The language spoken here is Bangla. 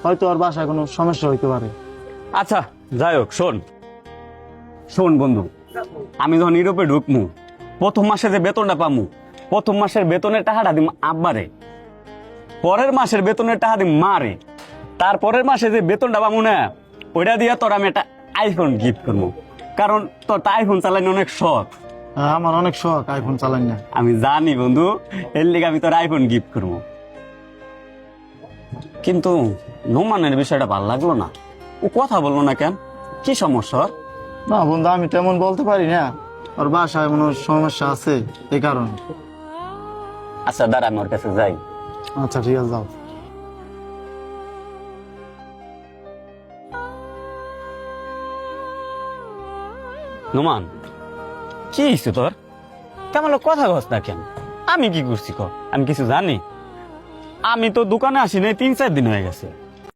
হয়তো ওর বাসায় কোনো সমস্যা হইতে পারে। আচ্ছা যাই হোক, শোন শোন বন্ধু, আমি যখন ইউরোপে ঢুকমু, প্রথম মাসে যে বেতনটা পামু, প্রথম মাসের বেতনের টাকাটা দিম আব্বারে, পরের মাসের বেতনের টাকা দিম মারে, তারপরের মাসে যে বেতনটা পামু না, ওইটা দিয়ে তোর আমি একটা আইফোন গিফট করবো। কারণ তোর তো আইফোন চালানো অনেক শখ। আমার অনেক শখ আইফোন চালাই না। আমি জানি বন্ধু, এর লিগে আমি তোর আইফোন গিফট করবো। কিন্তু নোমানের বিষয়টা ভালো লাগলো না, ও কথা বললো না কেন? কি সমস্যা ওর? না বন্ধু, আমি তেমন বলতে পারি না, ওর বাসায় কোনো সমস্যা আছে এই কারণে। আচ্ছা দাঁড়া, আমি ওর কাছে যাই। আচ্ছা ঠিক আছে, যাও। নোমান, কি হয়েছে তোর? তেমন কথা কস না কেন? আমি কি করছি ক? আমি কিছু জানি? আমি তো দোকানে আসি নাই 3-4 দিন হয়ে গেছে।